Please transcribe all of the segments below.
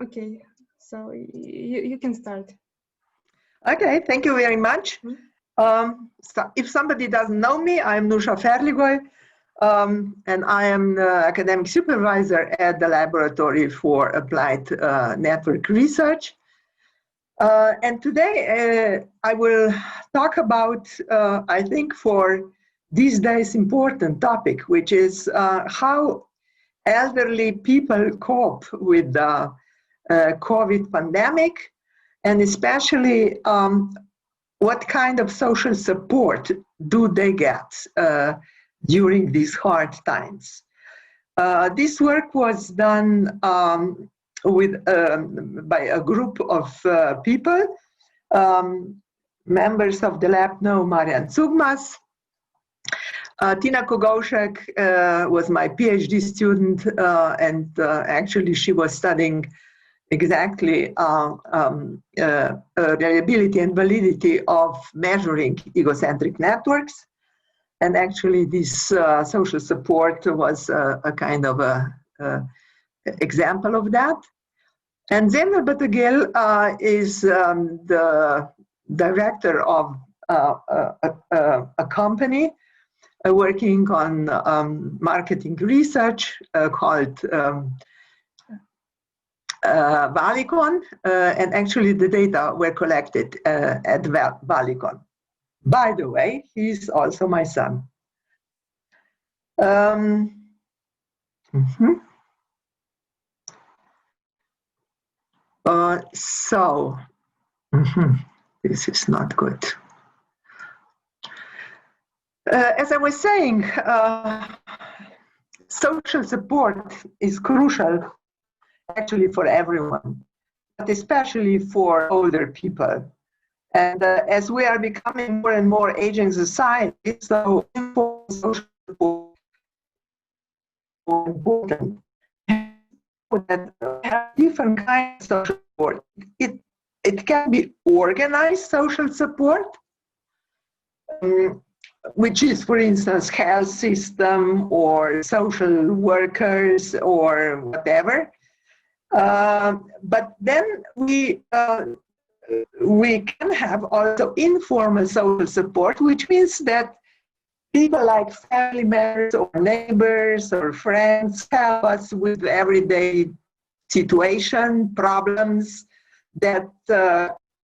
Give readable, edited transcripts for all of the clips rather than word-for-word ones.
Okay, so you can start. Okay, thank you very much. So if somebody doesn't know me, I'm Anuška Ferligoj, and I am the academic supervisor at the Laboratory for Applied Network Research. And today I will talk about, I think for these days, important topic, which is how elderly people cope with the COVID pandemic, and especially what kind of social support do they get during these hard times. This work was done by a group of people. Members of the lab know Marjan Cugmas. Tina Kogovšek was my PhD student, and actually she was studying exactly reliability and validity of measuring egocentric networks. And actually this social support was a kind of a example of that. And Zenel Batagelj is the director of a company working on marketing research called Valicon, and actually the data were collected at Valicon. By the way, he's also my son. This is not good. As I was saying, social support is crucial actually for everyone, but especially for older people. And as we are becoming more and more aging society, so informal social support is important. That have different kinds of social support. It can be organized social support, which is, for instance, health system or social workers or whatever. But then we can have also informal social support, which means that people like family members or neighbors or friends help us with everyday situation, problems that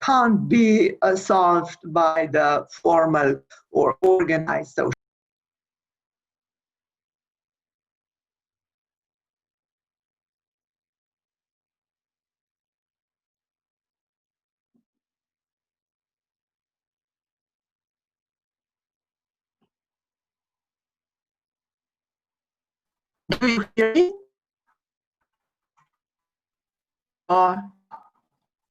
can't be solved by the formal or organized social. Do you hear me?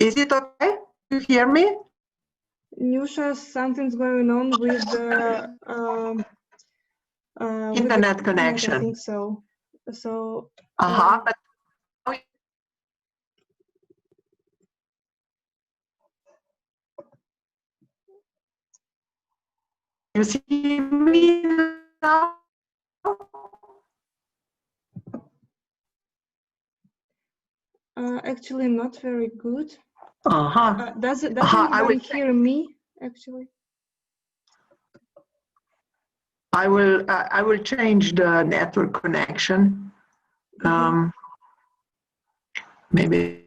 Is it okay? Do you hear me? Nusha, something's going on with the internet connection. I think so. So. But you see me now? Actually, not very good. Does anybody hear me? Actually, I will change the network connection. Maybe.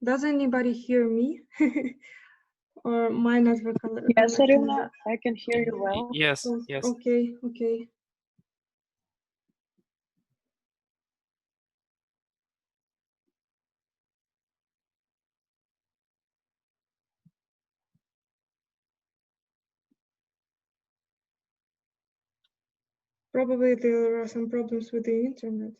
Does anybody hear me? Or my network? Yes, Aruna, I can hear you well. Yes, yes. Okay, okay. Probably there are some problems with the internet.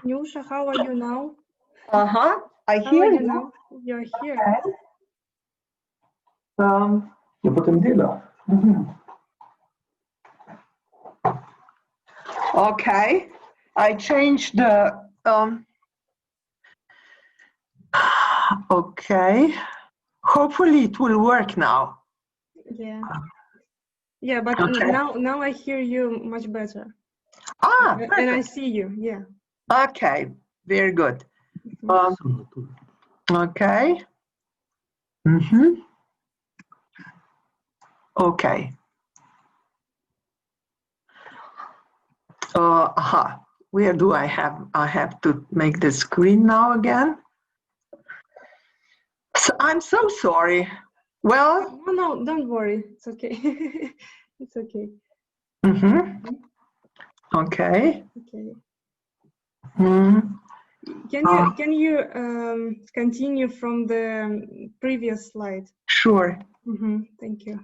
Nusha, how are you now? I How hear are you you. now? You're here. Ja potem dela. Okay, I changed the. Okay, hopefully it will work now. Yeah. Yeah, but Okay. now I hear you much better. Ah, And I perfect. see you. Yeah. Okay, very good. Okay. Okay. Where do I have? I have to make the screen now again. So I'm so sorry. Well. No, don't worry. It's okay. It's okay. Okay. Okay. Mm. Can you continue from the previous slide? Sure. Thank you.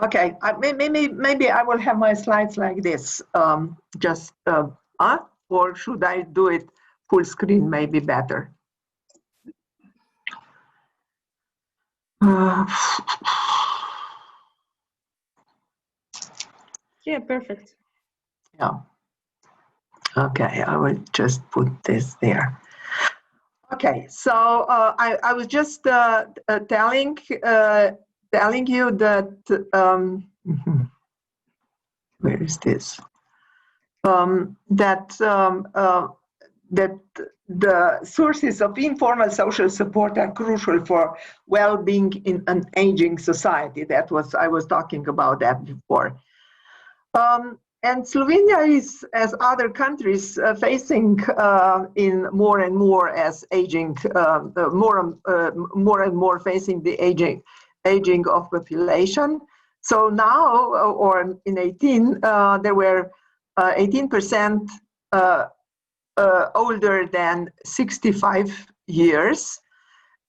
Okay. Maybe I will have my slides like this. Or should I do it full screen? Maybe better. Yeah, perfect. Yeah. Okay, I will just put this there. Okay, so I was just telling you that where is this? That the sources of informal social support are crucial for well-being in an aging society. That was I was talking about that before. And Slovenia is, as other countries, facing in more and more as aging, more and more facing the aging of population. So now, or in 18, there were 18% older than 65 years.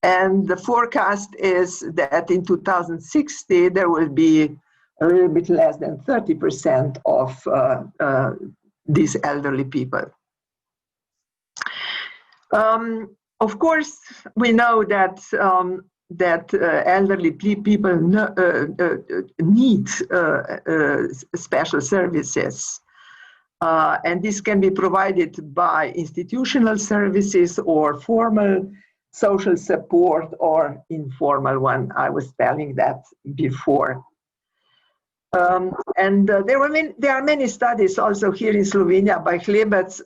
And the forecast is that in 2060, there will be a little bit less than 30% of these elderly people. Of course, we know that elderly people need special services. And this can be provided by institutional services or formal social support or informal one. I was telling that before. There are many studies also here in Slovenia by Hlebec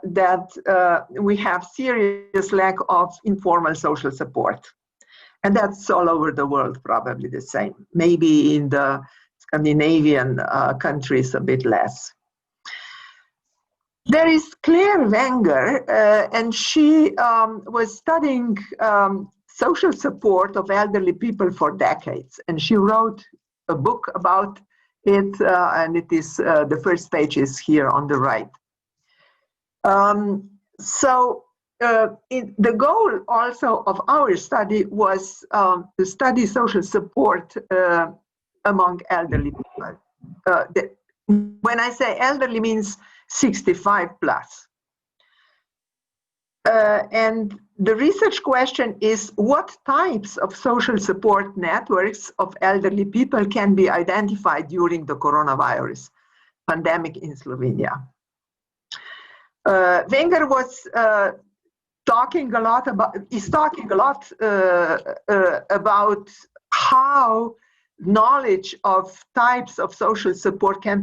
that we have serious lack of informal social support. And that's all over the world, probably the same. Maybe in the Scandinavian countries a bit less. There is Claire Wenger, and she was studying social support of elderly people for decades. And she wrote a book about it, and it is the first page is here on the right. The goal also of our study was to study social support among elderly people. When I say elderly, means 65 plus. And the research question is what types of social support networks of elderly people can be identified during the coronavirus pandemic in Slovenia. Wenger was talking a lot about how knowledge of types of social support can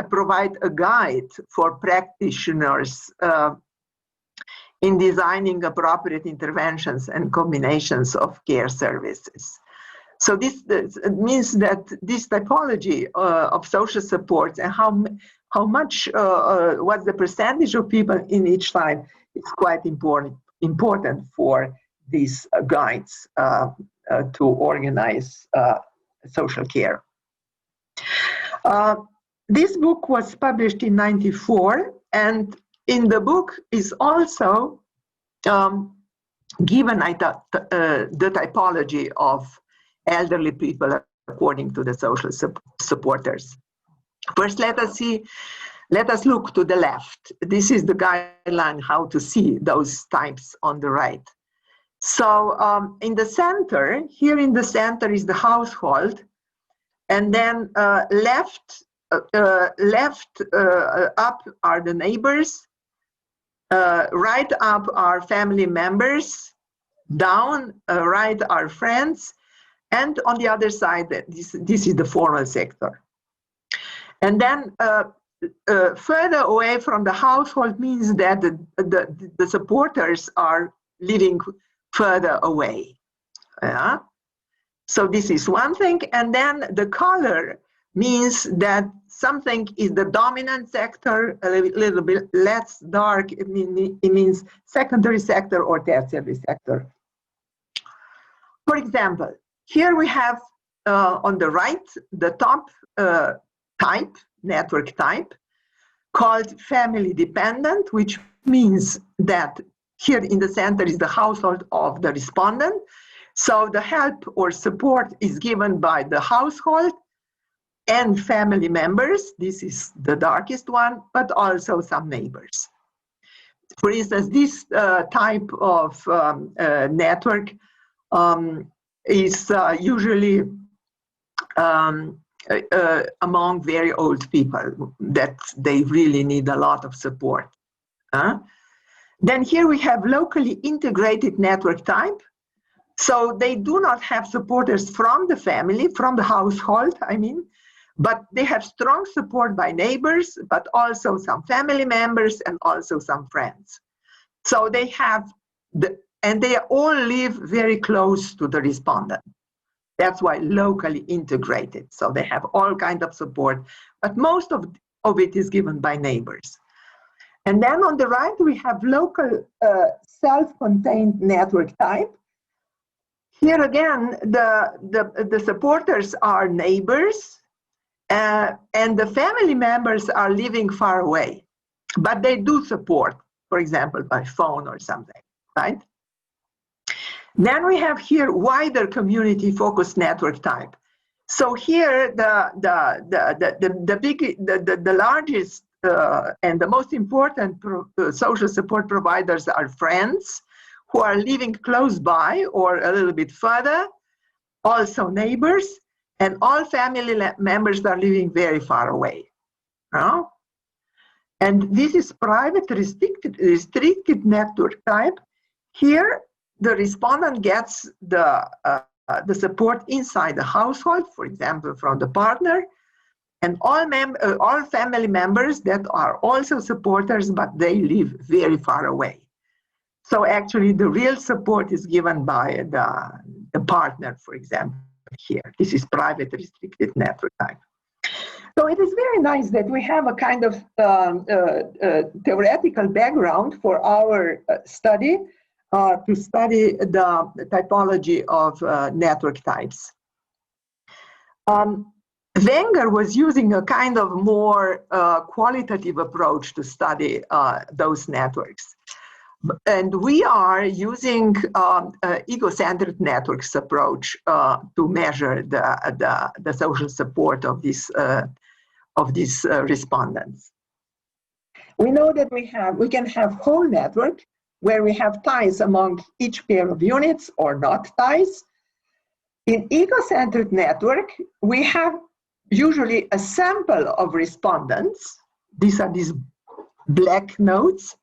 provide a guide for practitioners in designing appropriate interventions and combinations of care services. So this means that this typology of social supports and how much, what's the percentage of people in each type is quite important for these guides to organize social care. This book was published in '94, and in the book is also given the typology of elderly people according to the social supporters. First, let us look to the left. This is the guideline how to see those types on the right. So in the center, here in the center is the household, and then left up are the neighbors, right up are family members, down right are friends, and on the other side, this is the formal sector. And then further away from the household means that the supporters are living further away. Yeah? So this is one thing. And then the color means that something is the dominant sector, a little bit less dark. It means secondary sector or tertiary sector. For example, here we have on the right, the top type, network type, called family dependent, which means that here in the center is the household of the respondent. So the help or support is given by the household and family members. This is the darkest one, but also some neighbors. For instance, this type of network is usually among very old people that they really need a lot of support. Then here we have locally integrated network type. So they do not have supporters from the family, from the household, I mean, but they have strong support by neighbors, but also some family members and also some friends. So they have, and they all live very close to the respondent. That's why locally integrated. So they have all kinds of support, but most of it is given by neighbors. And then on the right, we have local self-contained network type. Here again, the supporters are neighbors, and the family members are living far away, but they do support, for example, by phone or something, right? Then we have here wider community-focused network type. So here, the largest and the most important social support providers are friends who are living close by or a little bit further, also neighbors, and all family members are living very far away. And this is private restricted network type. Here, the respondent gets the support inside the household, for example, from the partner, and all family members that are also supporters, but they live very far away. So actually, the real support is given by the partner, for example, here. This is private restricted network type. So it is very nice that we have a kind of theoretical background for our study, to study the typology of network types. Wenger was using a kind of more qualitative approach to study those networks. And we are using ego-centered networks approach to measure the social support of these respondents. We know that we can have whole network where we have ties among each pair of units or not ties. In ego-centered network, we have usually a sample of respondents. These are these black nodes.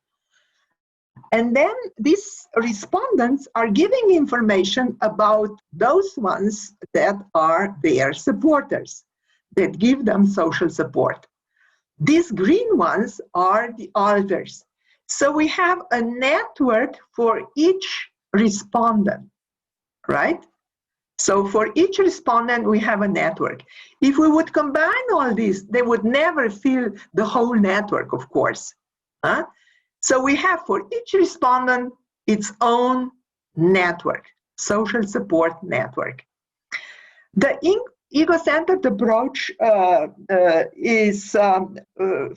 And then these respondents are giving information about those ones that are their supporters, that give them social support. These green ones are the alters. So we have a network for each respondent, right? So for each respondent, we have a network. If we would combine all these, they would never fill the whole network, of course. Huh? So we have for each respondent its own network, social support network. The ego-centered approach is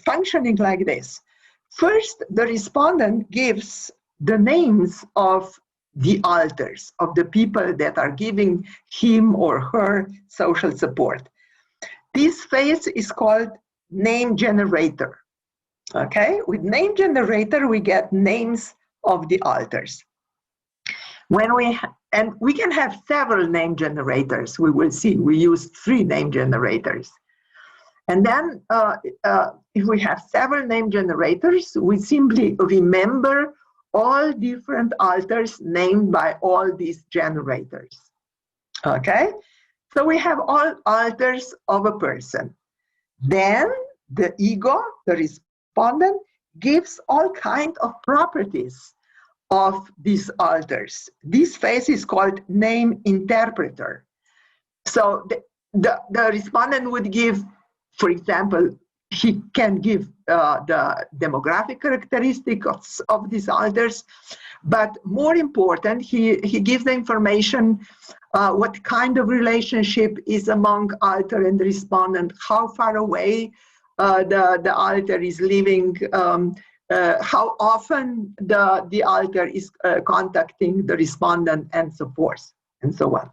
functioning like this. First, the respondent gives the names of the alters, of the people that are giving him or her social support. This phase is called name generator. Okay, with name generator, we get names of the alters. And we can have several name generators. We will see, we use 3 name generators. And then if we have several name generators, we simply remember all different alters named by all these generators. Okay, so we have all alters of a person. Then the ego, the respondent, gives all kinds of properties of these alters. This phase is called name interpreter. So the respondent would give, for example, he can give the demographic characteristics of these alters, but more important, he gives the information what kind of relationship is among alter and respondent, how far away the alter is living, how often the alter is contacting the respondent, and so forth, and so on.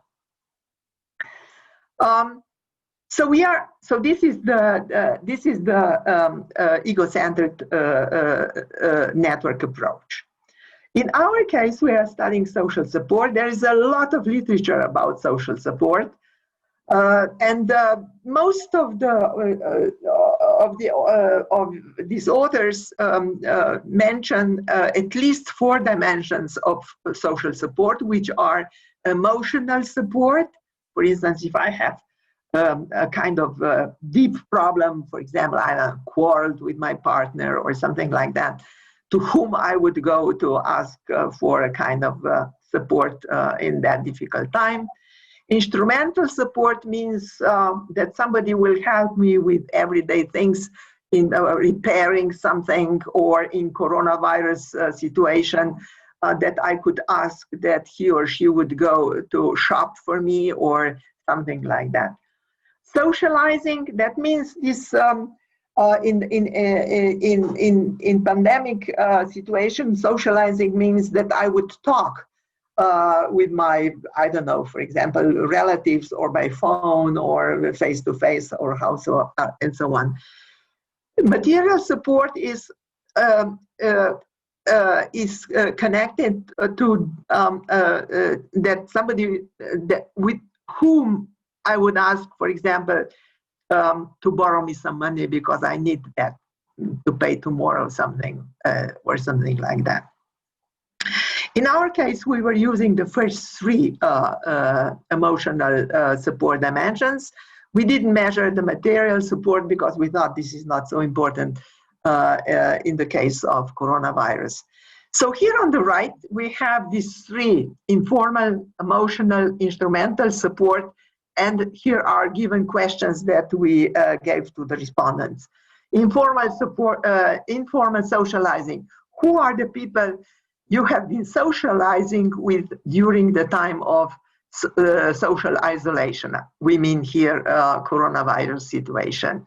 So this is the ego-centered network approach. In our case, we are studying social support. There is a lot of literature about social support, and most of these authors mention at least 4 dimensions of social support, which are emotional support. For instance, if I have a kind of deep problem, for example, I quarreled with my partner or something like that, to whom I would go to ask for a kind of support in that difficult time. Instrumental support means that somebody will help me with everyday things in repairing something, or in coronavirus situation that I could ask that he or she would go to shop for me or something like that. Socializing, that means this in pandemic situation, socializing means that I would talk with my, I don't know, for example, relatives, or by phone, or face to face, or how so, and so on. Material support is connected to that somebody with whom I would ask, for example, to borrow me some money because I need that to pay tomorrow something, or something like that. In our case, we were using the first 3 emotional support dimensions. We didn't measure the material support because we thought this is not so important in the case of coronavirus. So here on the right, we have these 3: informal, emotional, instrumental support. And here are given questions that we gave to the respondents. Informal support, informal socializing. Who are the people you have been socializing with during the time of social isolation? We mean here coronavirus situation.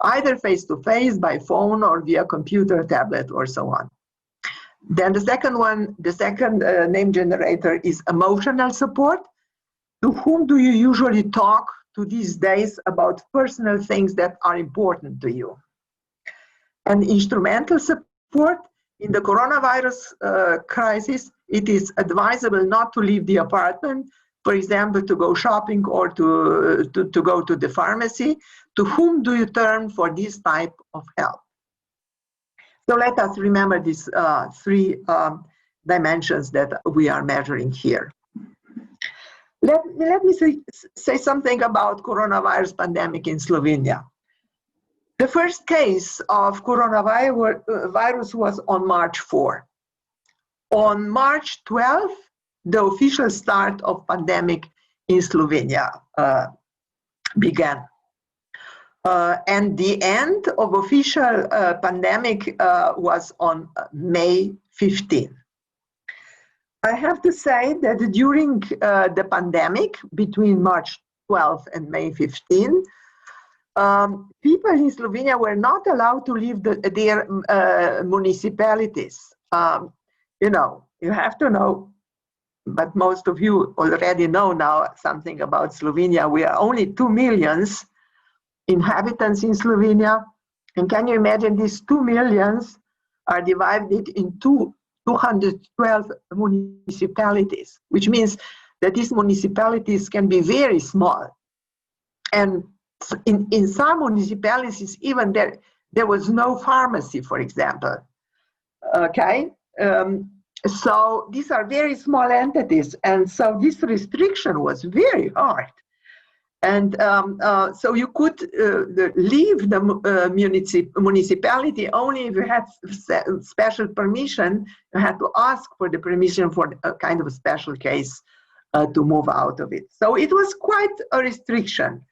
Either face-to-face, by phone, or via computer, tablet, or so on. Then the second one, the second name generator is emotional support. To whom do you usually talk to these days about personal things that are important to you? And instrumental support. In the coronavirus crisis, it is advisable not to leave the apartment, for example, to go shopping or to go to the pharmacy. To whom do you turn for this type of help? So let us remember these 3 dimensions that we are measuring here. Let me say something about coronavirus pandemic in Slovenia. The first case of coronavirus was on March 4. On March 12, the official start of pandemic in Slovenia began. And the end of official pandemic was on May 15. I have to say that during the pandemic, between March 12 and May 15, people in Slovenia were not allowed to leave their municipalities. You know, you have to know, but most of you already know now something about Slovenia. We are only 2 million inhabitants in Slovenia. And can you imagine these 2 millions are divided into 212 municipalities, which means that these municipalities can be very small. And in some municipalities, even there was no pharmacy, for example. Okay, so these are very small entities, and so this restriction was very hard. And so you could leave the municipality only if you had special permission. You had to ask for the permission for a kind of a special case to move out of it. So it was quite a restriction.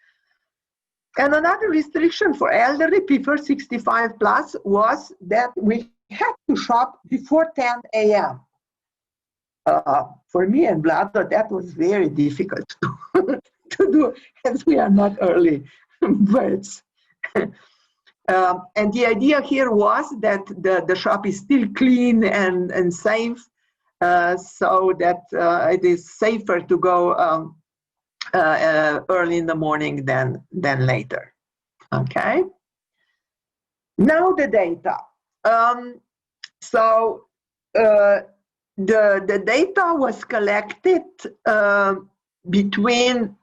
And another restriction for elderly people, 65 plus, was that we had to shop before 10 a.m. For me and Vlado, that was very difficult to do, as we are not early birds. And the idea here was that the shop is still clean and safe, so that it is safer to go early in the morning than later. Okay. Now the data. The data was collected between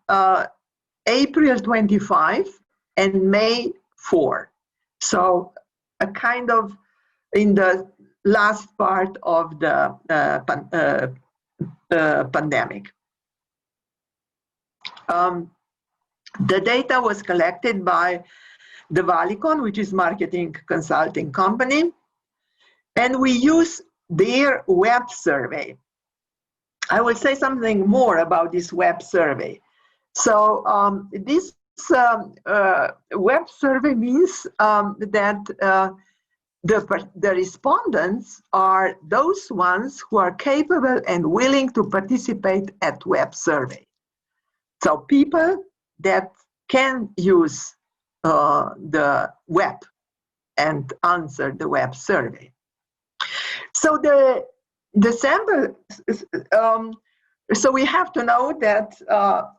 April 25 and May 4. So a kind of in the last part of the pandemic. The data was collected by the Valicon, which is marketing consulting company, and we use their web survey. I will say something more about this web survey. So this web survey means that the respondents are those ones who are capable and willing to participate at web survey. So people that can use the web and answer the web survey. So the sample, so we have to know that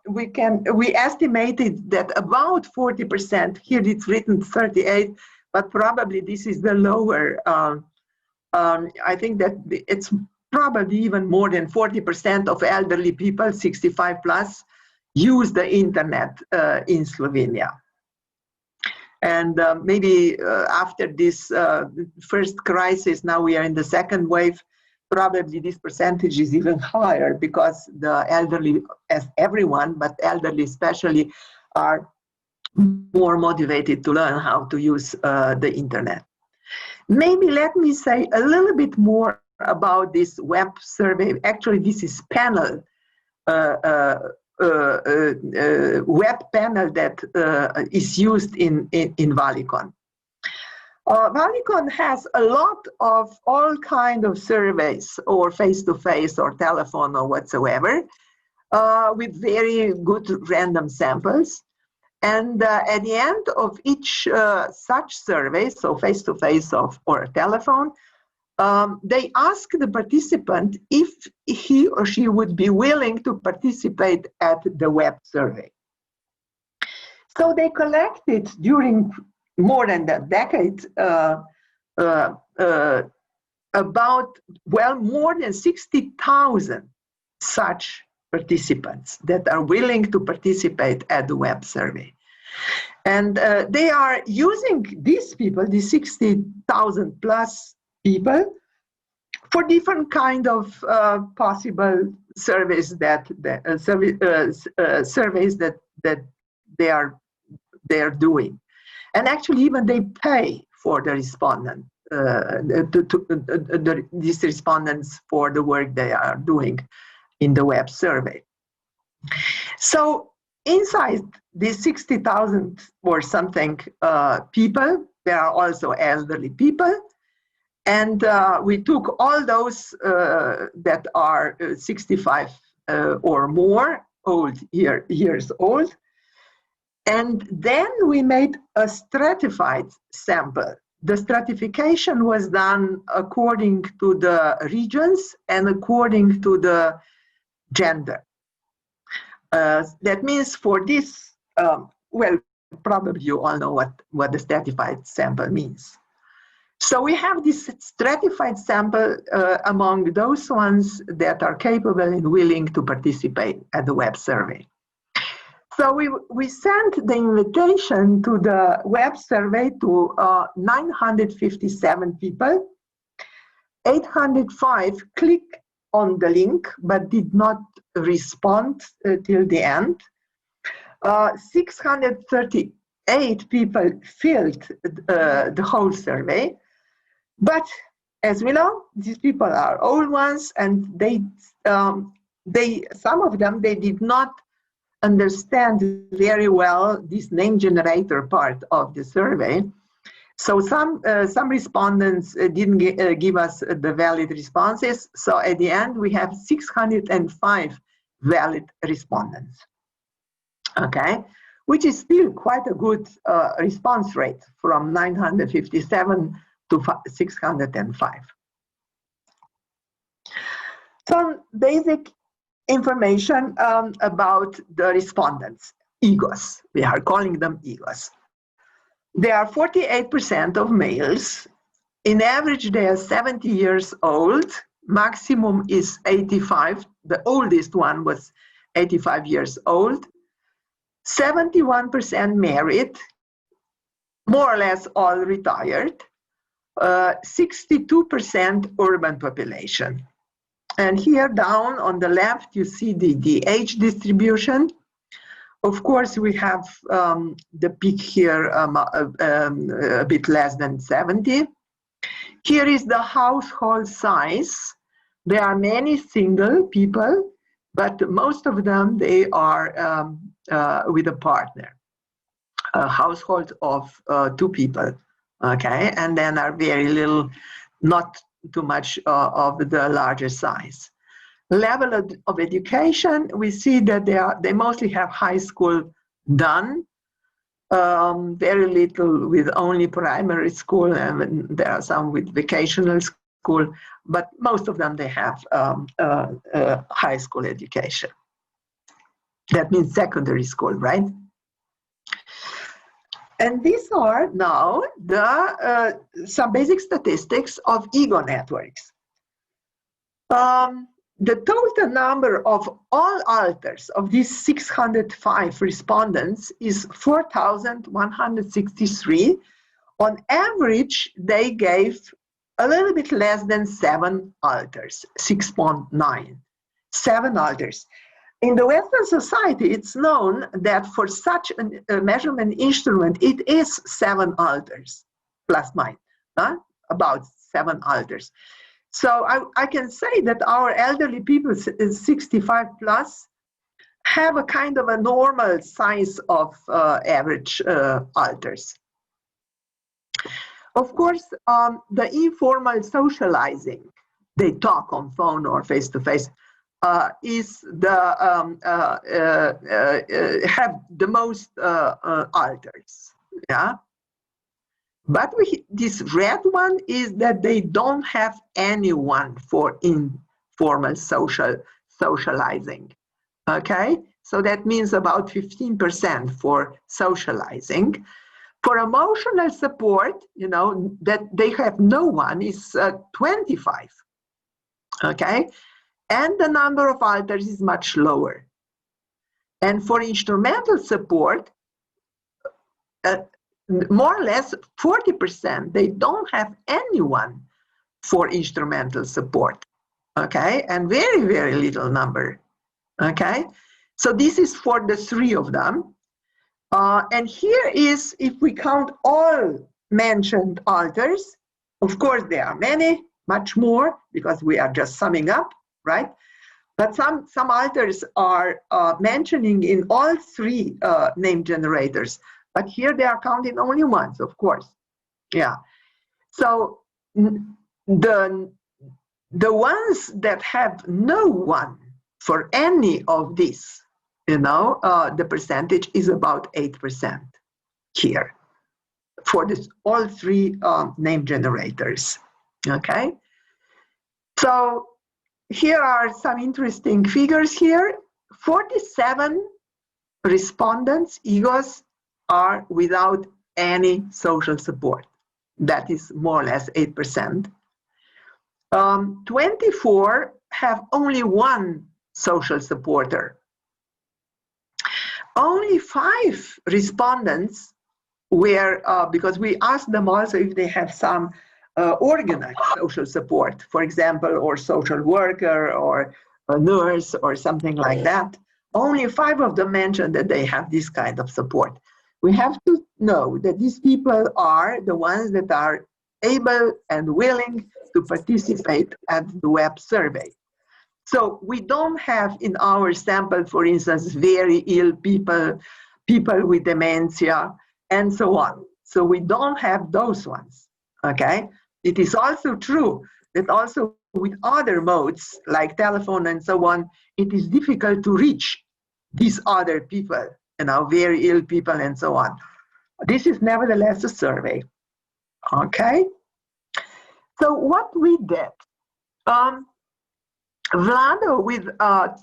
we estimated that about 40%, here it's written 38, but probably this is the lower, I think that it's probably even more than 40% of elderly people, 65 plus, use the internet in Slovenia. And maybe after this first crisis, now we are in the second wave, probably this percentage is even higher because the elderly, as everyone, but elderly especially, are more motivated to learn how to use the internet. Maybe let me say a little bit more about this web survey. Actually, this is panel, web panel that is used in Valicon. Valicon has a lot of all kind of surveys, or face-to-face or telephone or whatsoever, with very good random samples. And at the end of each such survey, so face-to-face or telephone, they ask the participant if he or she would be willing to participate at the web survey. So they collected during more than a decade about, well, more than 60,000 such participants that are willing to participate at the web survey. And they are using these people, these 60,000 plus people, for different kind of possible surveys that they are doing. And actually even they pay for the respondent, these respondents for the work they are doing in the web survey. So inside these 60,000 or something people, there are also elderly people. And we took all those that are 65 or more years old. And then we made a stratified sample. The stratification was done according to the regions and according to the gender. That means for this, well, probably you all know what the stratified sample means. So we have this stratified sample among those ones that are capable and willing to participate at the web survey. So we sent the invitation to the web survey to 957 people. 805 clicked on the link but did not respond till the end. 638 people filled the whole survey. But as we know, these people are old ones, and some of them, they did not understand very well this name generator part of the survey. So some respondents didn't give us the valid responses. So at the end, we have 605 valid respondents. Okay, which is still quite a good response rate from 957 to 605. Some basic information about the respondents, EGOs. We are calling them EGOs. They are 48% of males. In average, they are 70 years old. Maximum is 85. The oldest one was 85 years old. 71% married, more or less all retired. 62% urban population. And here down on the left, you see the age distribution. Of course, we have the peak here a bit less than 70. Here is the household size. There are many single people, but most of them, they are with a partner. A household of 2 people, okay? And then are very little, not too much of the larger size. Level of education, we see that they mostly have high school done, very little with only primary school, and there are some with vocational school, but most of them, they have high school education. That means secondary school, right? And these are now some basic statistics of EGO networks. The total number of all alters of these 605 respondents is 4,163. On average, they gave a little bit less than 7 alters, 6.9, 7 alters. In the Western society, it's known that for such a measurement instrument, it is 7 alters, plus minus, about 7 alters. So I can say that our elderly people, 65 plus, have a kind of a normal size of average alters. Of course, the informal socializing, they talk on phone or face-to-face, is have the most alters, yeah. But this red one is that they don't have anyone for informal socializing, okay? So that means about 15% for socializing. For emotional support, you know, that they have no one is 25, okay? And the number of alters is much lower. And for instrumental support, more or less 40%, they don't have anyone for instrumental support, okay? And very, very little number, okay? So this is for the 3 of them. And here is, if we count all mentioned alters, of course there are many, much more, because we are just summing up, right? But some alters are mentioning in all three name generators, but here they are counting only once, of course. Yeah. So the ones that have no one for any of these, you know, the percentage is about 8% here for this all three name generators. Okay. So here are some interesting figures here. 47 respondents, egos, are without any social support. That is more or less 8%. 24 have only one social supporter. Only 5 respondents were, because we asked them also if they have some organized social support, for example, or social worker or a nurse or something like that. Only 5 of them mentioned that they have this kind of support. We have to know that these people are the ones that are able and willing to participate at the web survey. So we don't have in our sample, for instance, very ill people, people with dementia, and so on. So we don't have those ones, okay? It is also true that also with other modes, like telephone and so on, it is difficult to reach these other people, you know, very ill people and so on. This is nevertheless a survey, okay? So what we did, Vlado with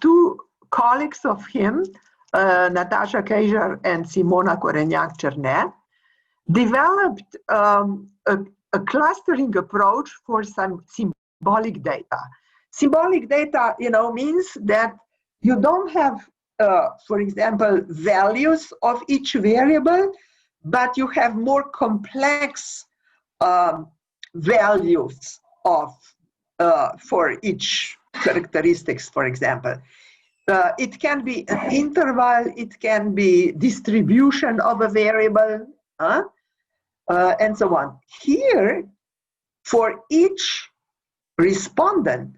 2 colleagues of him, Natasha Kejžar and Simona Korenjak-Černe, developed a clustering approach for some symbolic data. Symbolic data, you know, means that you don't have, for example, values of each variable, but you have more complex values of for each characteristics, for example. It can be an interval, it can be distribution of a variable, and so on. Here, for each respondent,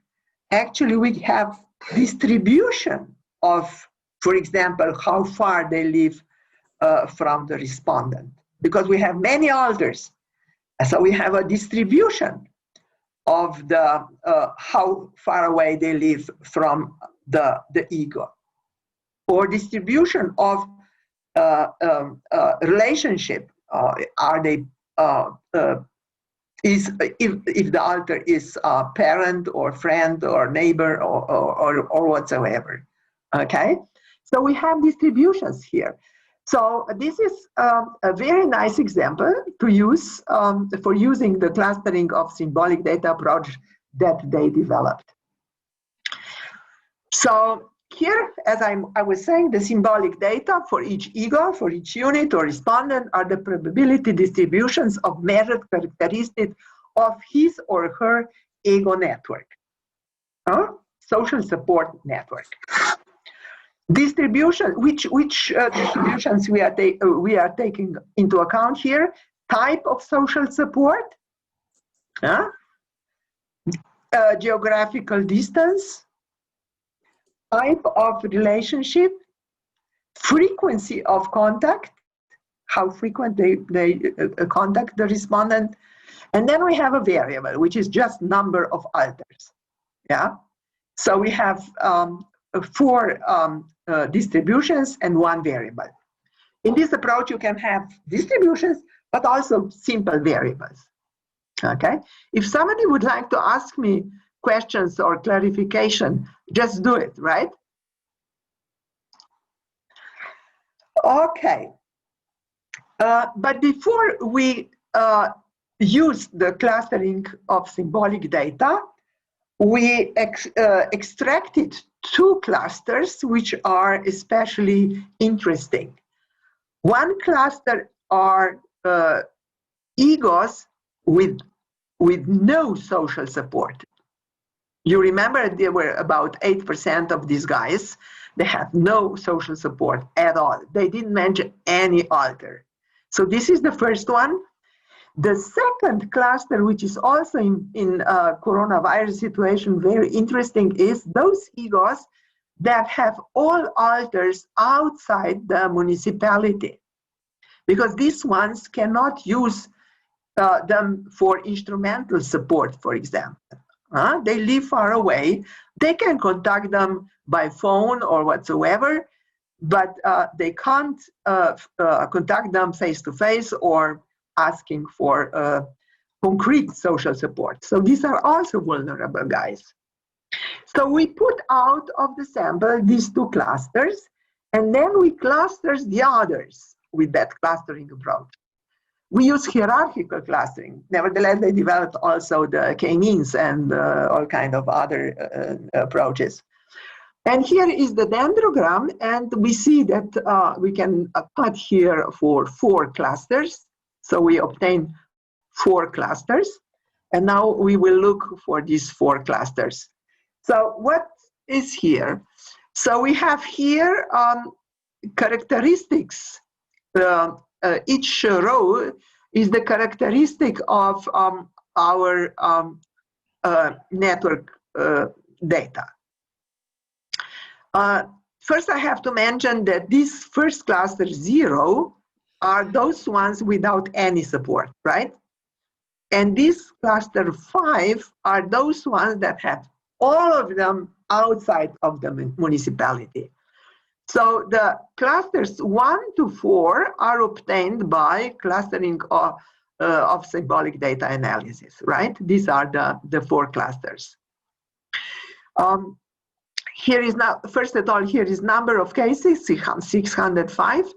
actually we have distribution of, for example, how far they live from the respondent, because we have many alters. So we have a distribution of the how far away they live from the ego, or distribution of relationship. Are they if the alter is a parent or friend or neighbor or whatsoever. Okay, so we have distributions here. So this is a very nice example to use for using the clustering of symbolic data approach that they developed. So here, as I was saying, the symbolic data for each ego, for each unit or respondent, are the probability distributions of measured characteristics of his or her ego network, social support network. Distribution, which distributions we are taking into account here? Type of social support, geographical distance, type of relationship, frequency of contact, how frequent they contact the respondent, and then we have a variable, which is just number of alters. Yeah, so we have 4 distributions and 1 variable. In this approach, you can have distributions, but also simple variables. Okay, if somebody would like to ask me questions or clarification, just do it, right? Okay, but before we use the clustering of symbolic data, we extracted 2 clusters which are especially interesting. One cluster are egos with no social support. You remember there were about 8% of these guys they have no social support at all. They didn't mention any alter. So this is the first one. The second cluster, which is also in coronavirus situation very interesting, is those egos that have all alters outside the municipality, because these ones cannot use them for instrumental support, for example. They live far away. They can contact them by phone or whatsoever, but they can't contact them face-to-face or asking for concrete social support. So these are also vulnerable guys. So we put out of the sample these two clusters, and then we cluster the others with that clustering approach. We use hierarchical clustering. Nevertheless, they developed also the k-means and all kind of other approaches. And here is the dendrogram, and we see that we can cut here for 4 clusters. So we obtain 4 clusters, and now we will look for these 4 clusters. So what is here? So we have here characteristics. Each row is the characteristic of our network data. First, I have to mention that this first cluster 0 are those ones without any support, right? And this cluster 5 are those ones that have all of them outside of the municipality. So the clusters 1 to 4 are obtained by clustering of symbolic data analysis, right? These are the 4 clusters. Here is now, first of all, here is number of cases, 605.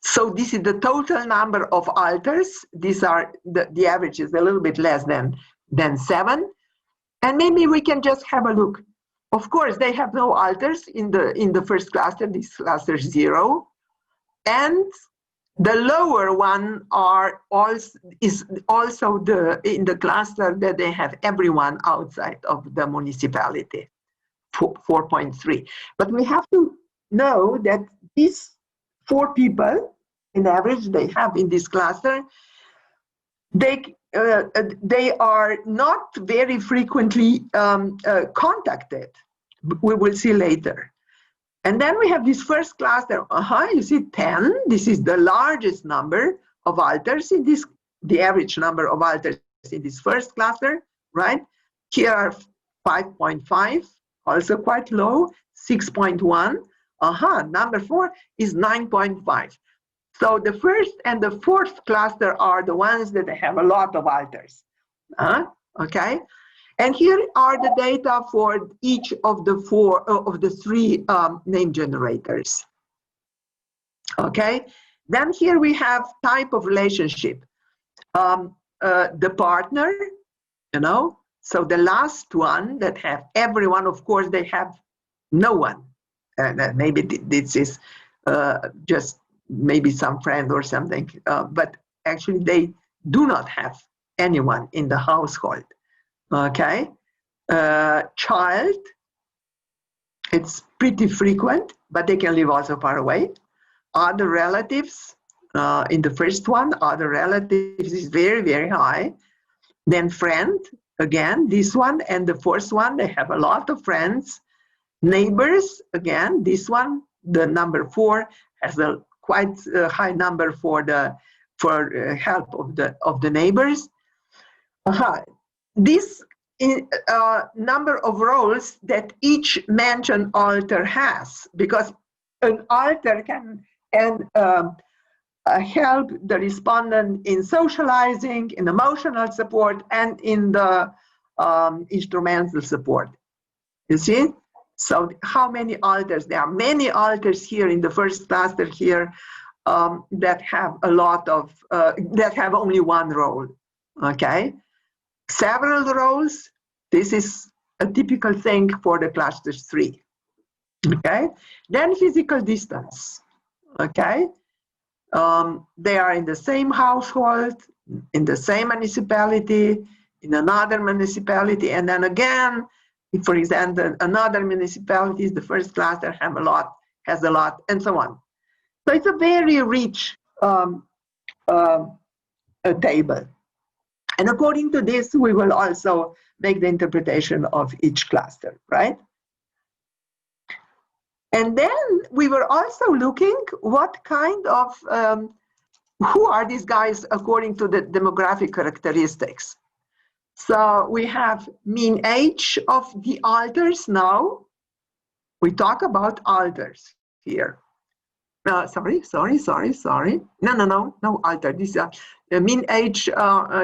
So this is the total number of alters. These are, the average is a little bit less than 7. And maybe we can just have a look. Of course, they have no alters in the first cluster, this cluster 0. And the lower one is also in the cluster that they have everyone outside of the municipality, 4.3. But we have to know that these 4 people, in average, they have in this cluster, they are not very frequently contacted. We will see later. And then we have this first cluster. You see 10. This is the largest number of alters in this, the average number of alters in this first cluster, right? Here are 5.5, also quite low, 6.1. Number 4 is 9.5. So the first and the fourth cluster are the ones that have a lot of alters. Okay, and here are the data for each of the 3 name generators. Okay, then here we have type of relationship. The partner, you know, so the last one that have everyone, of course, they have no one. Maybe this is just maybe some friend or something, but actually they do not have anyone in the household. Okay, child, it's pretty frequent, but they can live also far away. Other relatives, in the first one, other relatives is very, very high. Then friend, again, this one, and the fourth one, they have a lot of friends. Neighbors, again, this one, the number 4 has a quite high number for help of the neighbors. This number of roles that each mentioned alter has, because an alter can help the respondent in socializing, in emotional support, and in the instrumental support. You see? So how many alters? There are many alters here in the first cluster here that have a lot of, that have only one role, okay? Several roles, this is a typical thing for the clusters 3, okay? Then physical distance, okay? They are in the same household, in the same municipality, in another municipality, and then again, If, for example, another municipalities, the first cluster has a lot, and so on. So it's a very rich table. And according to this, we will also make the interpretation of each cluster, right? And then we were also looking what kind of, who are these guys according to the demographic characteristics. So we have mean age of the alters now. We talk about alters here. Sorry. No alter. This is mean age.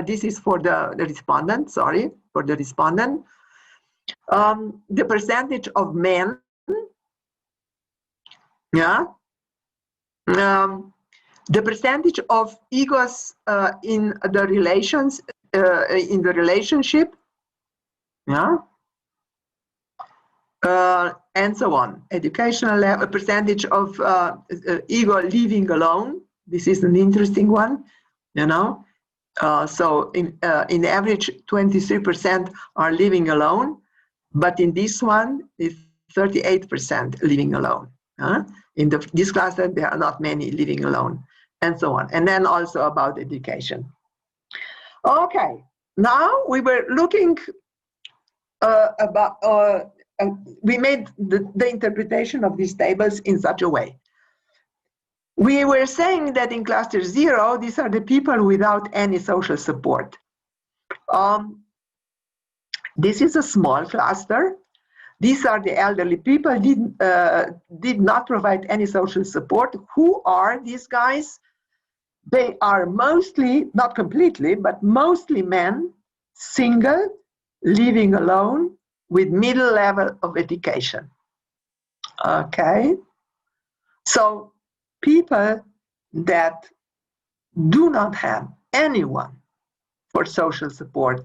This is for the respondent. Sorry, for the respondent. The percentage of men. Yeah. The percentage of egos in the relations, in the relationship. Yeah. And so on. Educational level, percentage of ego living alone. This is an interesting one, you know. So in average, 23% are living alone, but in this one, it's 38% living alone. In this cluster, there are not many living alone, and so on. And then also about education. Okay, now we were looking about. We made the interpretation of these tables in such a way. We were saying that in cluster 0, these are the people without any social support. This is a small cluster. These are the elderly people, did not provide any social support. Who are these guys? They are mostly, not completely, but mostly men, single, living alone, with middle level of education. Okay, so people that do not have anyone for social support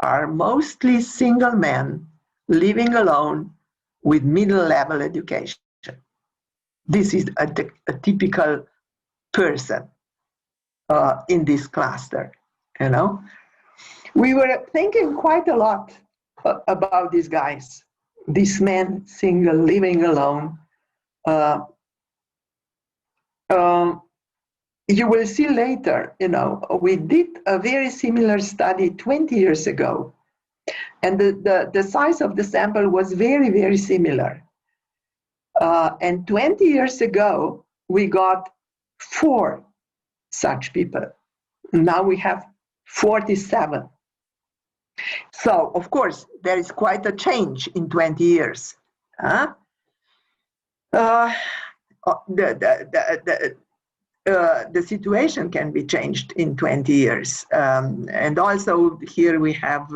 are mostly single men living alone with middle level education. This is a typical person in this cluster, you know. We were thinking quite a lot about these guys, these men, single, living alone. You will see later, you know, we did a very similar study 20 years ago, and the size of the sample was very, very similar. And 20 years ago, we got 4 such people. Now we have 47. So, of course, there is quite a change in 20 years. The situation can be changed in 20 years. And also here we have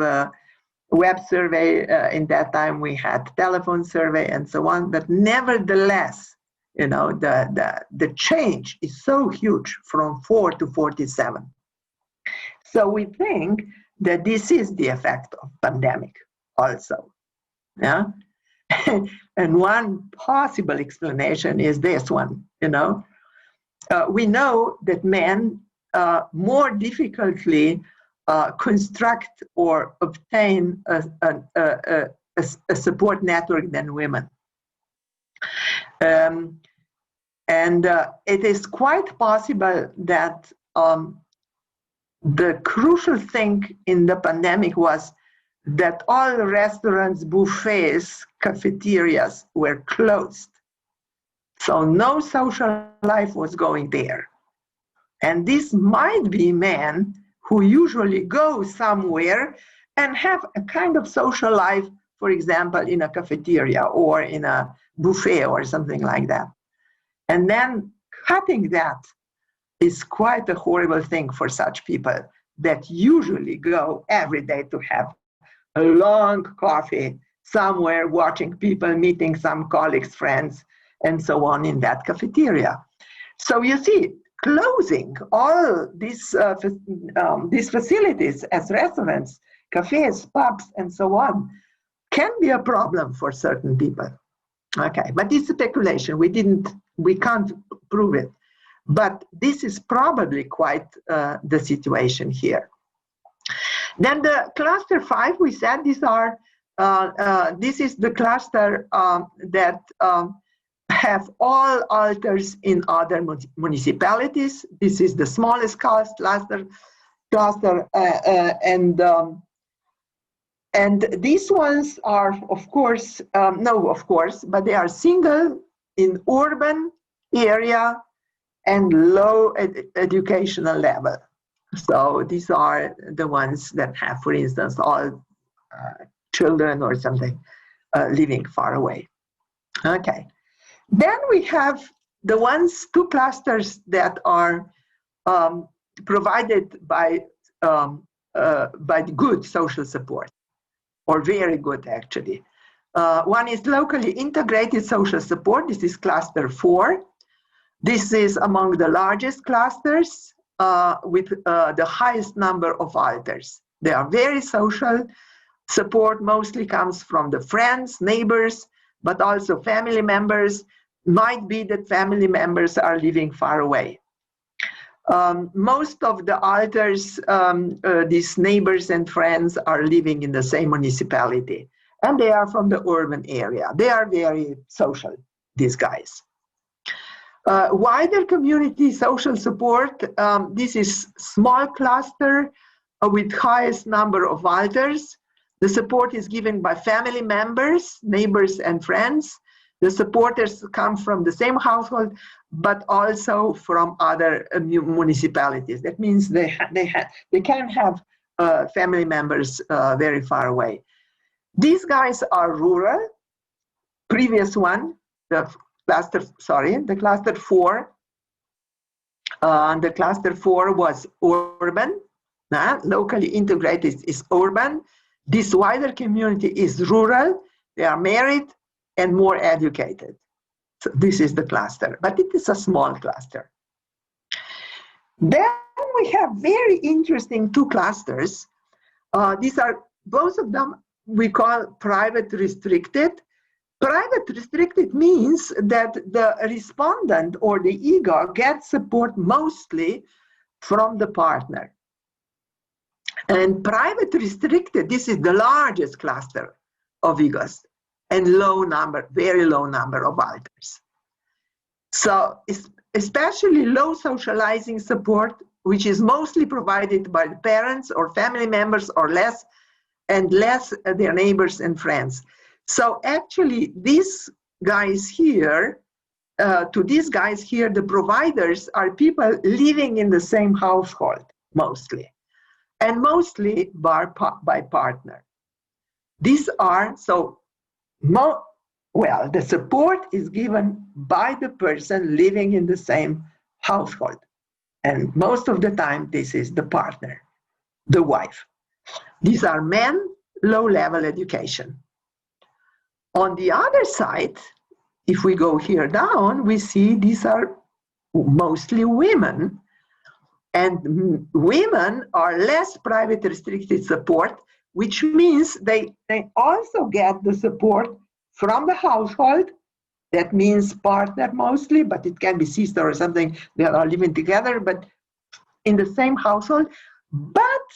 web survey. In that time we had telephone survey and so on. But nevertheless, you know, the change is so huge from 4 to 47. So we think that this is the effect of pandemic also, yeah? And one possible explanation is this one, you know. We know that men more difficultly construct or obtain a support network than women. And it is quite possible that the crucial thing in the pandemic was that all restaurants, buffets, cafeterias were closed. So no social life was going there. And this might be men who usually go somewhere and have a kind of social life, for example, in a cafeteria or in a buffet or something like that. And then cutting that is quite a horrible thing for such people that usually go every day to have a long coffee somewhere, watching people, meeting some colleagues, friends, and so on in that cafeteria. So you see, closing all these facilities as restaurants, cafes, pubs, and so on can be a problem for certain people. Okay, but it's speculation. We can't prove it. But this is probably quite the situation here. Then the cluster 5, we said these are this is the cluster that have all altars in other municipalities. This is the smallest cluster, and these ones are, of course, but they are single in urban area and low educational level. So these are the ones that have, for instance, all children or something living far away. Okay. Then we have the two clusters that are provided by good social support, or very good actually. One is locally integrated social support. This is cluster 4. This is among the largest clusters with the highest number of alters. They are very social. Support mostly comes from the friends, neighbors, but also family members. Might be that family members are living far away. Most of the alters, these neighbors and friends, are living in the same municipality, and they are from the urban area. They are very social, these guys. Wider community social support, this is small cluster with highest number of alters. The support is given by family members, neighbors and friends. The supporters come from the same household, but also from other municipalities. That means they can have family members very far away. These guys are rural. Previous one, the cluster 4. The cluster 4 was urban. Locally integrated is urban. This wider community is rural. They are married and more educated. So this is the cluster, but it is a small cluster. Then we have very interesting 2 clusters. These are, both of them we call private restricted. Private restricted means that the respondent or the ego gets support mostly from the partner. And private restricted, this is the largest cluster of egos, and very low number of alters. So especially low socializing support, which is mostly provided by the parents or family members or less their neighbors and friends. So actually these guys here, the providers are people living in the same household mostly, and mostly by partner. These are, the support is given by the person living in the same household. And most of the time, this is the partner, the wife. These are men, low-level education. On the other side, if we go here down, we see these are mostly women. And women are less private restricted support, which means they also get the support from the household. That means partner mostly, but it can be sister or something. They are living together, but in the same household. But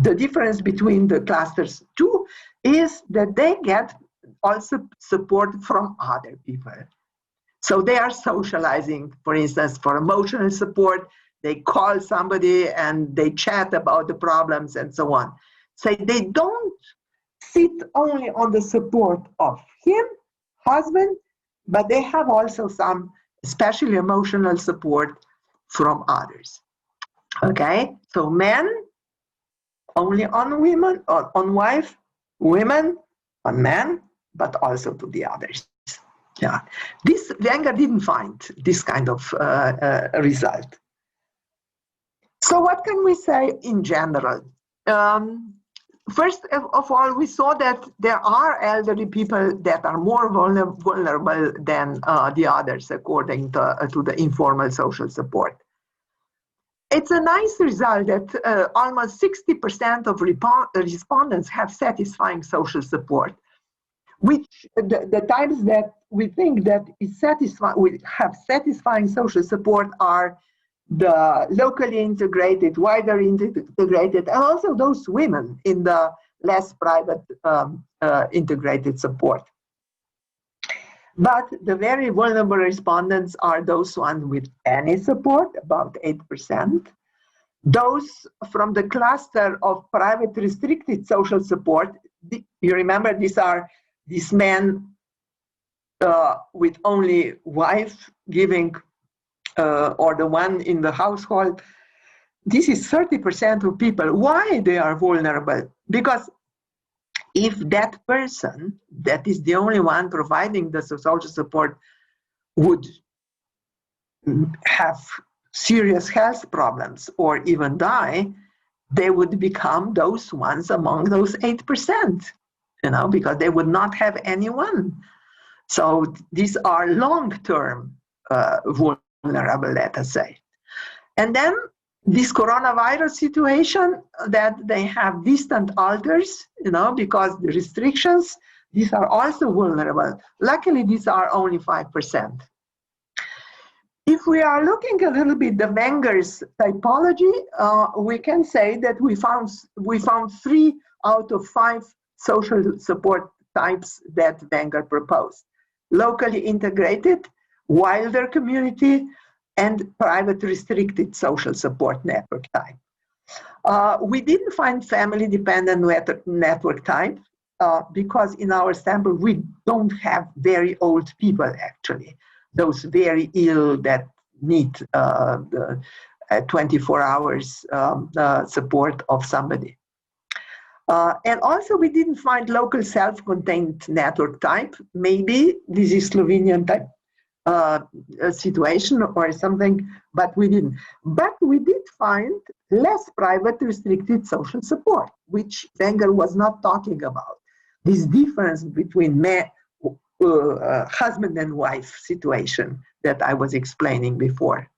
the difference between the clusters 2 is that they get also support from other people. So they are socializing, for instance, for emotional support. They call somebody and they chat about the problems and so on. So they don't sit only on the support of him, husband, but they have also some especially emotional support from others. Okay, so men only on women, or on wife, women on men, but also to the others. Yeah, this Wenger didn't find this kind of result. So what can we say in general? First of all, we saw that there are elderly people that are more vulnerable than the others, according to the informal social support. It's a nice result that almost 60% of respondents have satisfying social support, which the types that we think that we have satisfying social support are the locally integrated, wider integrated, and also those women in the less private integrated support. But the very vulnerable respondents are those ones with any support, about 8%. Those from the cluster of private restricted social support, you remember these men with only wife giving, or the one in the household. This is 30% of people. Why they are vulnerable? Because if that person, that is the only one providing the social support, would have serious health problems or even die, they would become those ones among those 8%, because they would not have anyone. So these are long-term vulnerable, let us say. And then this coronavirus situation, that they have distant alters, because the restrictions, these are also vulnerable. Luckily, these are only 5%. If we are looking a little bit the Wenger's typology, we can say that we found 3 out of 5 social support types that Wenger proposed: locally integrated, wilder community, and private restricted social support network type. We didn't find family dependent network type because in our sample we don't have very old people, actually, those very ill that need the 24 hours support of somebody. And also we didn't find local self-contained network type. Maybe this is Slovenian type situation or something, but we didn't. But we did find less private restricted social support, which Wenger was not talking about. This difference between husband and wife situation that I was explaining before.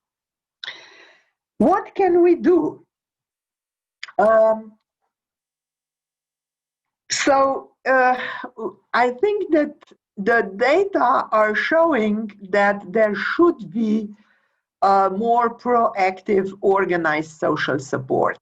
What can we do? I think that the data are showing that there should be more proactive, organized social support.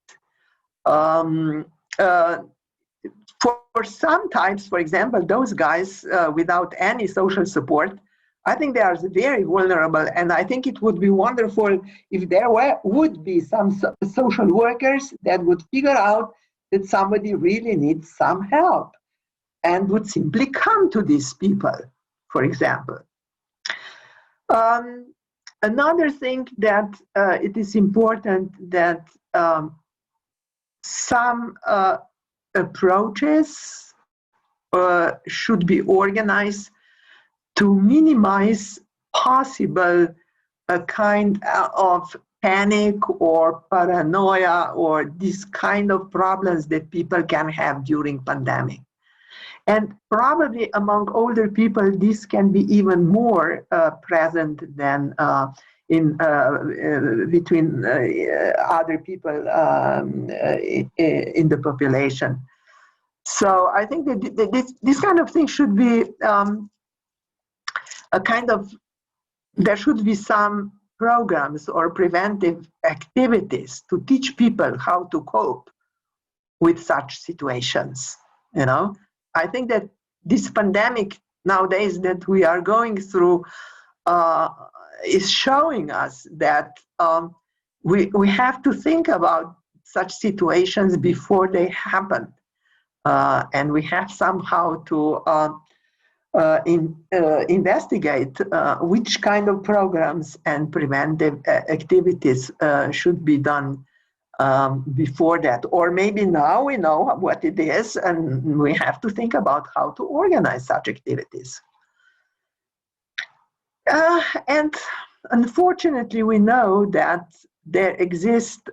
For some types, for example, those guys without any social support, I think they are very vulnerable, and I think it would be wonderful if there would be some social workers that would figure out that somebody really needs some help and would simply come to these people, for example. Another thing that it is important that some approaches should be organized to minimize possible kind of panic or paranoia or this kind of problems that people can have during pandemic. And probably among older people, this can be even more present than between other people in the population. So I think that this kind of thing should be there should be some programs or preventive activities to teach people how to cope with such situations, I think that this pandemic nowadays that we are going through is showing us that we have to think about such situations before they happen. And we have somehow to investigate which kind of programs and preventive activities should be done before that. Or maybe now we know what it is and we have to think about how to organize such activities. And unfortunately, we know that there exists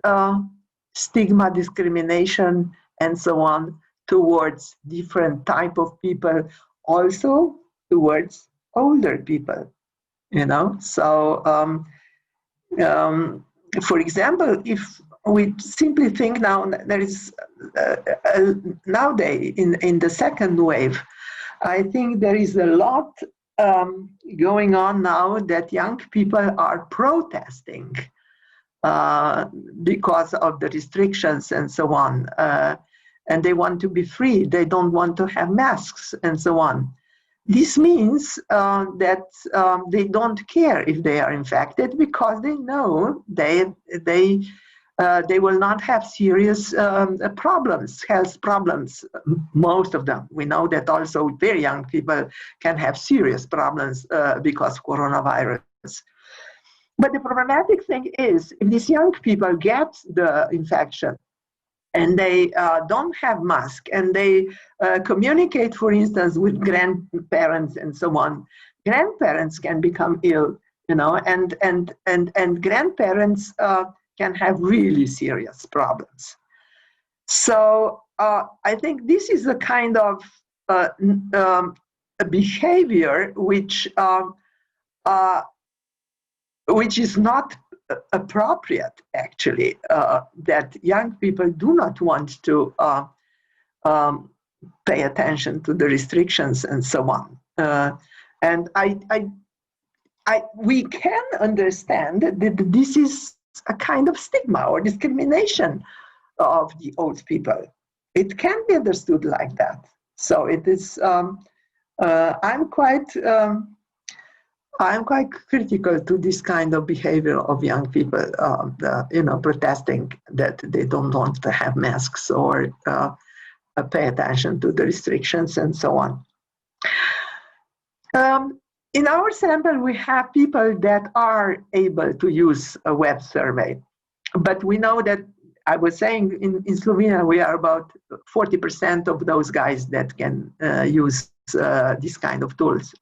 stigma, discrimination, and so on towards different type of people, also towards older people, So, for example, if we simply think now, there is nowadays in the second wave, I think there is a lot going on now that young people are protesting because of the restrictions and so on. and they want to be free. They don't want to have masks and so on. This means that they don't care if they are infected because they know they will not have serious problems, health problems, most of them. We know that also very young people can have serious problems because of coronavirus. But the problematic thing is, if these young people get the infection and they don't have mask and they communicate, for instance, with grandparents and so on, grandparents can become ill, you know, and grandparents can have really serious problems. So I think this is a kind of a behavior which is not appropriate, actually, that young people do not want to pay attention to the restrictions and so on. And we can understand that this is a kind of stigma or discrimination of the old people. It can be understood like that. So it is. I'm quite critical to this kind of behavior of young people. You know, protesting that they don't want to have masks or pay attention to the restrictions and so on. In our sample, we have people that are able to use a web survey, but we know that, I was saying, in Slovenia, we are about 40% of those guys that can use this kind of tools.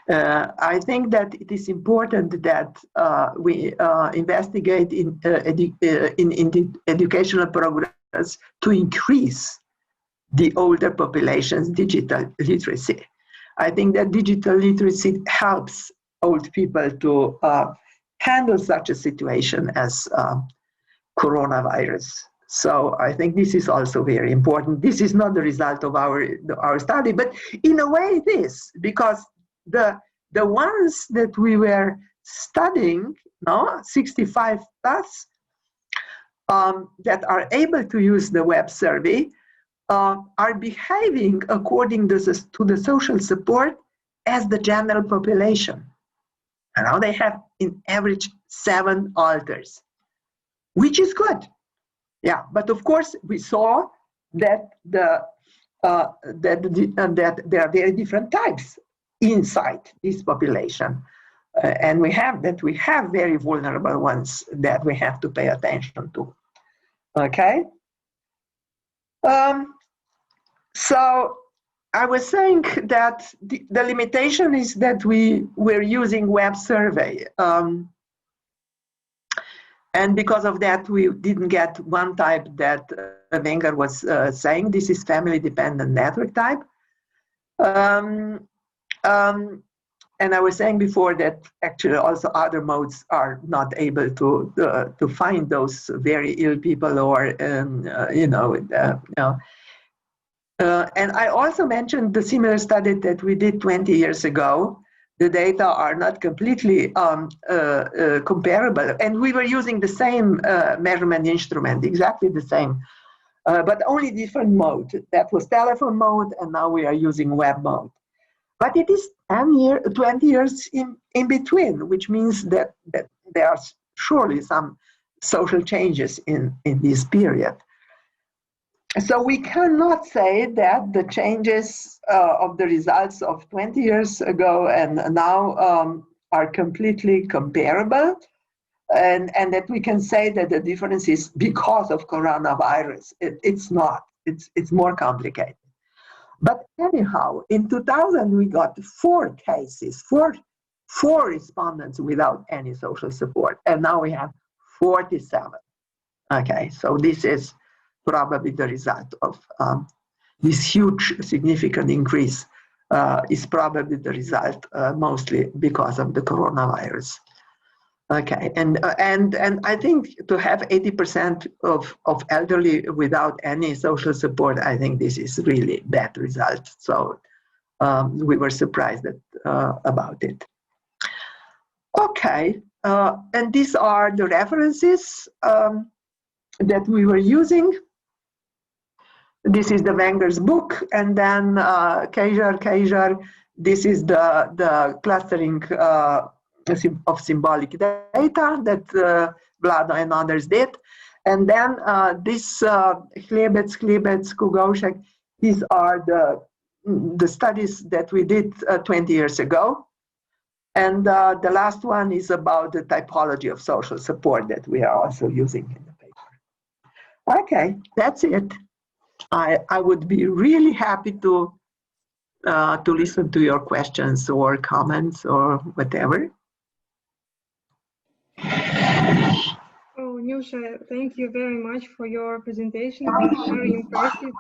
I think that it is important that we investigate in the educational programs to increase the older population's digital literacy. I think that digital literacy helps old people to handle such a situation as coronavirus. So I think this is also very important. This is not the result of our study, but in a way it is, because the ones that we were studying, 65 plus, that are able to use the web survey, are behaving according to the social support as the general population. And now they have in average 7 alters, which is good. Yeah, but of course we saw that that there are very different types inside this population, and we have very vulnerable ones that we have to pay attention to. Okay. So I was saying that the limitation is that we were using web survey. And because of that, we didn't get one type that Wenger was saying. This is family-dependent network type. And I was saying before that actually also other modes are not able to find those very ill people or and I also mentioned the similar study that we did 20 years ago. The data are not completely comparable, and we were using the same measurement instrument, exactly the same, but only different mode. That was telephone mode, and now we are using web mode. But it is 20 years in between, which means that there are surely some social changes in this period. So we cannot say that the changes of the results of 20 years ago and now are completely comparable, and that we can say that the difference is because of coronavirus. It's not. It's more complicated. But anyhow, in 2000 we got 4 cases, four respondents without any social support, and now we have 47. Okay, so this is probably the result of this huge significant increase is probably the result mostly because of the coronavirus. Okay, and I think to have 80% of elderly without any social support, I think this is really bad result. So we were surprised about it. Okay, and these are the references that we were using. This is the Wenger's book, and then Kaiser. This is the clustering of symbolic data that Vlado and others did. And then this Chlebets, Kogovšek, these are the studies that we did 20 years ago. And the last one is about the typology of social support that we are also using in the paper. Okay, that's it. I would be really happy to listen to your questions or comments or whatever. Oh, Nusha, thank you very much for your presentation. It was very impressive.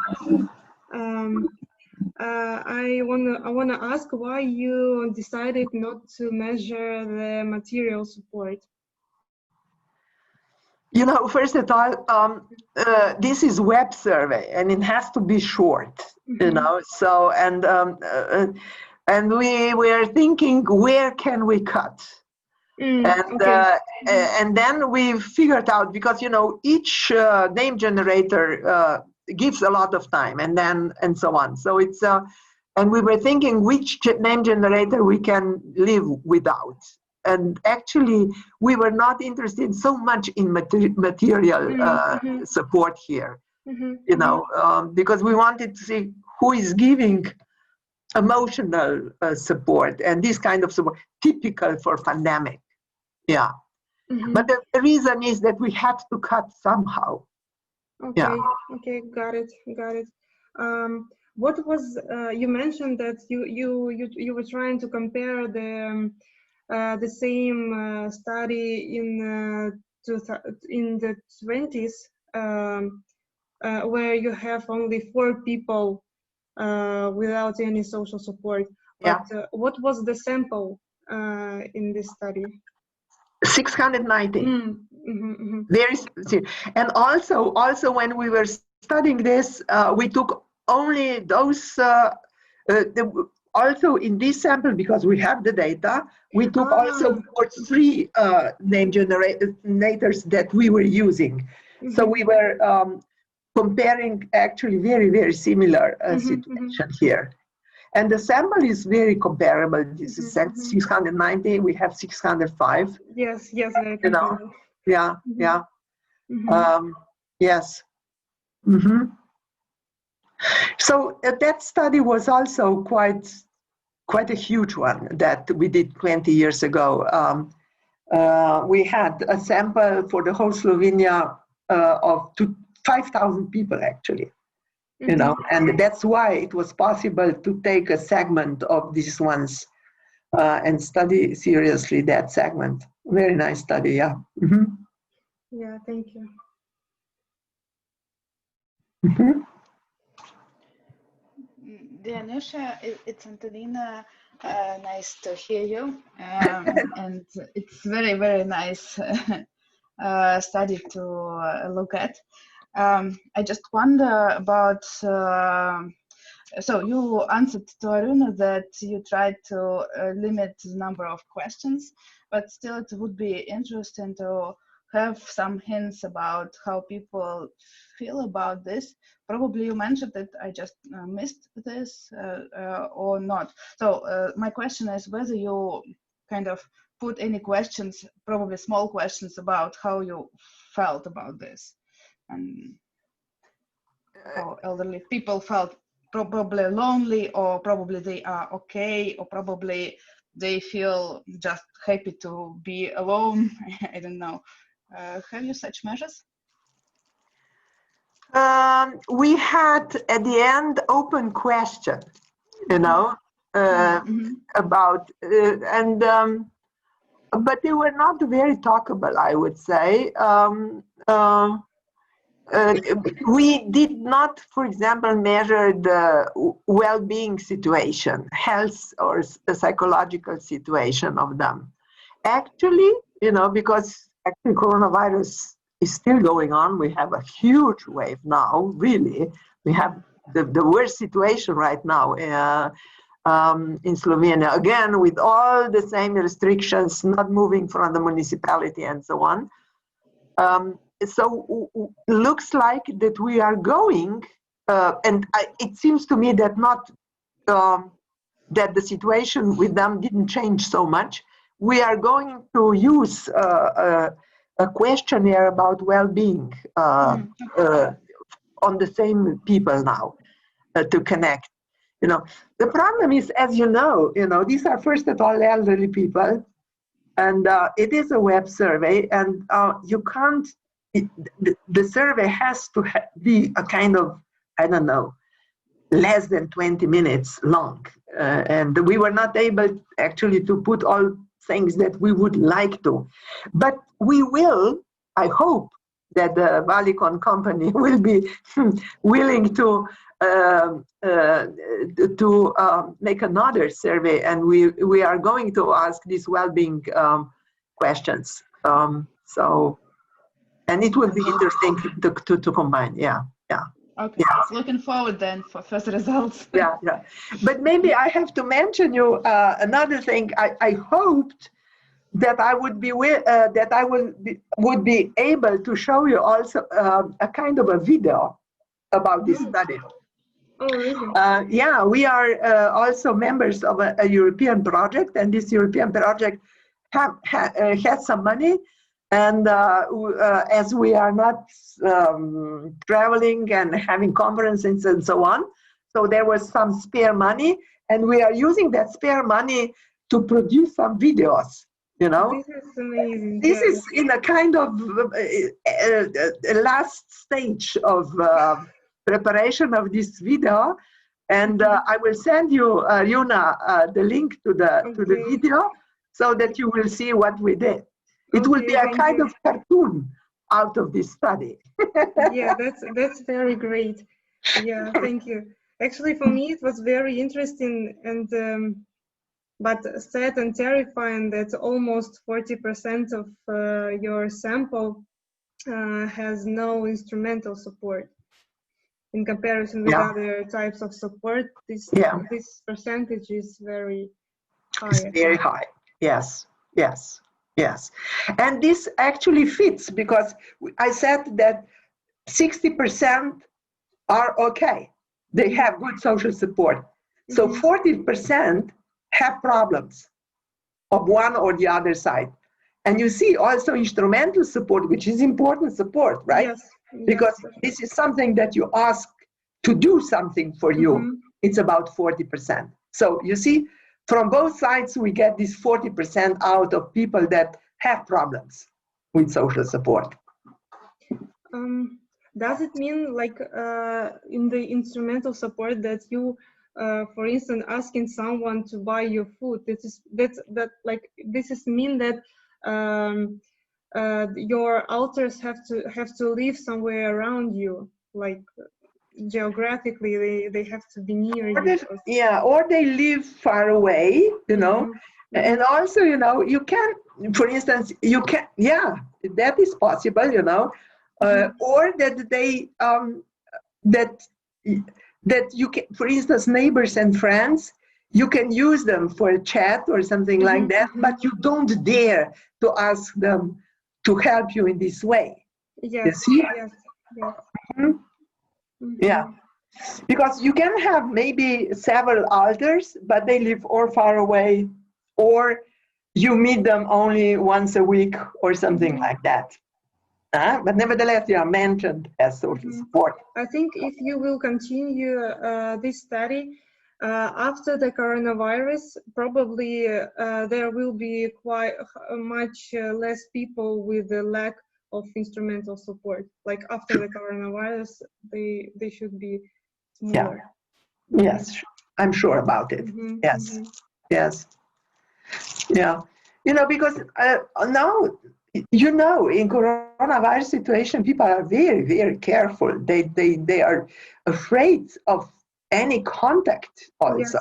I wanna ask why you decided not to measure the material support. You know, first of all, this is web survey, and it has to be short. You know, so and we were thinking, where can we cut? And then we figured out, because you know, each name generator gives a lot of time, and so on. So it's and we were thinking which name generator we can live without. And actually, we were not interested so much in material support here, you know, because we wanted to see who is giving emotional support and this kind of support, typical for pandemic. Yeah. But the reason is that we had to cut somehow. Okay. Yeah. Okay. Got it. What was you mentioned that you were trying to compare the same study in the 20s where you have only 4 people without any social support. But what was the sample in this study? 690. Very serious. And also when we were studying this, we took only those. Also in this sample, because we have the data, we took also 3 name generators that we were using. So we were comparing actually very, very similar situation here. And the sample is very comparable. This is 690, we have 605. Yes, very comparable. You know, yeah. Yes. So that study was also quite a huge one that we did 20 years ago. We had a sample for the whole Slovenia of 5,000 people actually, you know, and that's why it was possible to take a segment of these ones and study seriously that segment. Very nice study, yeah. Yeah, thank you. Dear Anusha, it's Antonina. Nice to hear you. And it's very, very nice study to look at. I just wonder about, so you answered to Aruna that you tried to limit the number of questions, but still it would be interesting to have some hints about how people feel about this. Probably you mentioned that, I just missed this or not. So my question is whether you kind of put any questions, probably small questions, about how you felt about this and how elderly people felt, probably lonely, or probably they are okay, or probably they feel just happy to be alone. I don't know. Have you such measures? We had at the end open question, you know, about but they were not very talkable, I would say. We did not, for example, measure the well-being situation, health or psychological situation of them. Actually, you know, because actually coronavirus is still going on. We have a huge wave now, really. We have the worst situation right now in Slovenia, again, with all the same restrictions, not moving from the municipality and so on. So looks like that we are going it seems to me that that the situation with them didn't change so much. We are going to use a questionnaire about well-being on the same people now to connect. The problem is, as you know, these are first of all elderly people, and it is a web survey, and you can't. The survey has to be a kind of, I don't know, less than 20 minutes long, and we were not able actually to put all things that we would like to, but we will. I hope that the Valicon company will be willing to make another survey, and we are going to ask these well-being questions. And it will be interesting to combine. Yeah. Okay, looking forward then for first results. Yeah. But maybe I have to mention you another thing. I hoped that I would be would be able to show you also a kind of a video about this study. Oh, really? Yeah, we are also members of a European project, and this European project has some money. And as we are not traveling and having conferences and so on, so there was some spare money, and we are using that spare money to produce some videos. This is amazing. This is in a kind of last stage of preparation of this video, and I will send you, Yuna, the link to the video, so that you will see what we did. It will be a kind of cartoon out of this study. Yeah, that's very great. Yeah, thank you. Actually, for me, it was very interesting and but sad and terrifying that almost 40% of your sample has no instrumental support. In comparison with other types of support, this percentage is very high. It's very high. Yes. And this actually fits, because I said that 60% are okay. They have good social support. So 40% have problems of one or the other side. And you see also instrumental support, which is important support, right? Yes. Because this is something that you ask to do something for you. It's about 40%. So you see, from both sides, we get this 40% out of people that have problems with social support. Does it mean, like, in the instrumental support that you, for instance, asking someone to buy your food, this is mean that your authors have to live somewhere around you, like geographically they have to be near you. Or they live far away, and also, you can, for instance, that is possible, or that they that you can, for instance, neighbors and friends, you can use them for a chat or something like that, but you don't dare to ask them to help you in this way. Yes. You see? Yes. Yeah, because you can have maybe several alters, but they live or far away, or you meet them only once a week or something like that. But nevertheless, you are mentioned as social support. I think if you will continue this study after the coronavirus, probably there will be quite much less people with the lack of instrumental support. Like after the coronavirus, they should be smaller. Yes, I'm sure about it. Yes. Yeah, because now, in coronavirus situation, people are very, very careful. They are afraid of any contact also,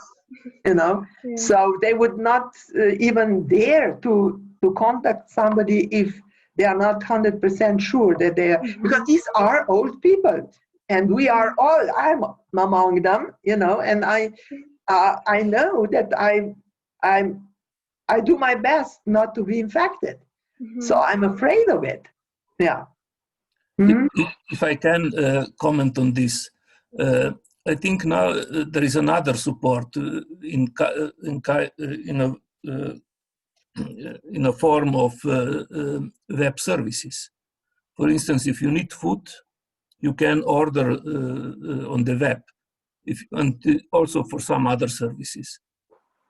so they would not even dare to contact somebody if they are not 100% sure that they are, because these are old people, and we are all, I'm among them, and I know that I do my best not to be infected. So I'm afraid of it. Yeah. If I can comment on this, I think now there is another support in a form of web services. For instance, if you need food, you can order on the web, and also for some other services.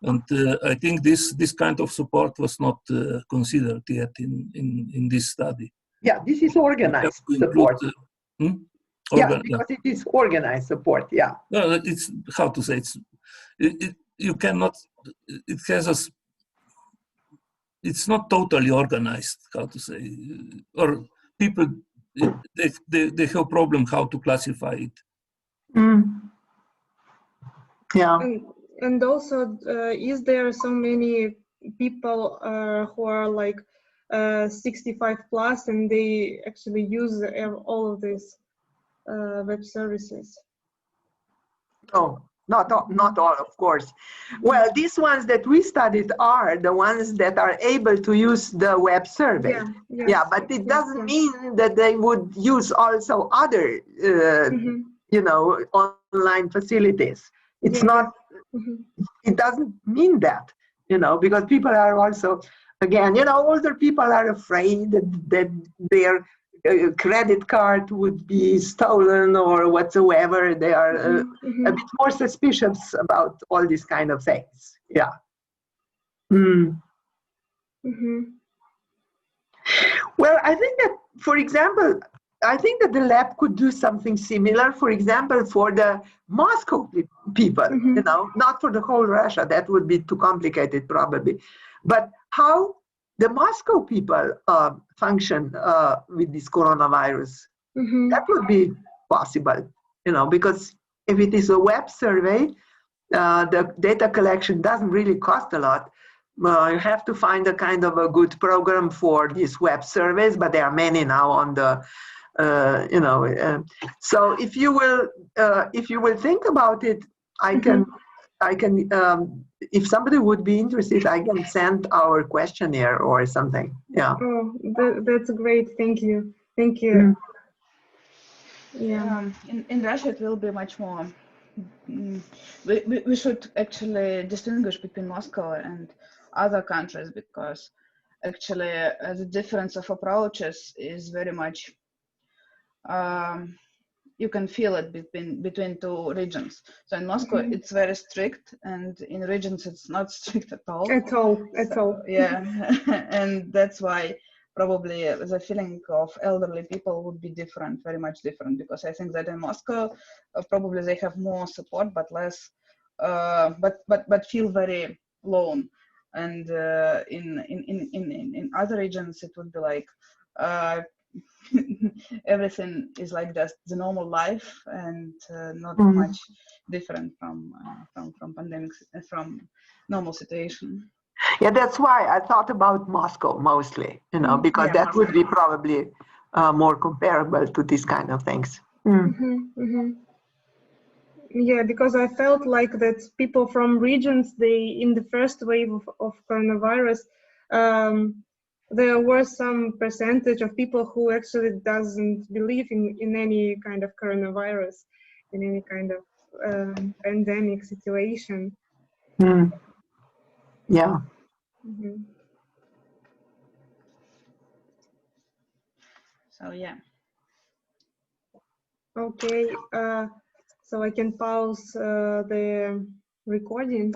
And I think this kind of support was not considered yet in this study. Yeah, this is organized support. Yeah, because it is organized support. Yeah. No, it's how to say you cannot. It has a. It's not totally organized. How to say, or people they have problem how to classify it. Yeah. And also, is there so many people who are like 65 plus and they actually use all of these web services? No, not all, of course. Well, these ones that we studied are the ones that are able to use the web survey. Yeah, yes, yeah, but it doesn't mean that they would use also other, you know, online facilities. It's not. It doesn't mean that, you know, because people are also, again, you know, older people are afraid that their credit card would be stolen or whatsoever. They are a bit more suspicious about all these kind of things. Yeah. Well, I think that, for example, I think that the lab could do something similar, for example, for the Moscow people, you know, not for the whole Russia, that would be too complicated probably, but how the Moscow people function with this coronavirus, that would be possible, you know, because if it is a web survey, the data collection doesn't really cost a lot. You have to find a kind of a good program for these web surveys, but there are many now on the, you know. So if you will think about it, I can, if somebody would be interested, I can send our questionnaire or something. Yeah. Oh, that's great. Thank you. Thank you. Yeah. In Russia, it will be much more. We should actually distinguish between Moscow and other countries, because actually the difference of approaches is very much, you can feel it between two regions. So in Moscow it's very strict, and in regions it's not strict at all. At all. Yeah, and that's why probably the feeling of elderly people would be different, very much different, because I think that in Moscow probably they have more support but less, but feel very alone. And in other regions it would be like everything is like just the normal life, and not much different from pandemics, from normal situation. Yeah, that's why I thought about Moscow mostly, you know, because Yeah, that Moscow. would be probably more comparable to these kind of things. Yeah, because I felt like that people from regions, they, in the first wave of coronavirus, there was some percentage of people who actually doesn't believe in any kind of coronavirus, in any kind of pandemic situation. Yeah. So yeah. Okay, so I can pause the recording.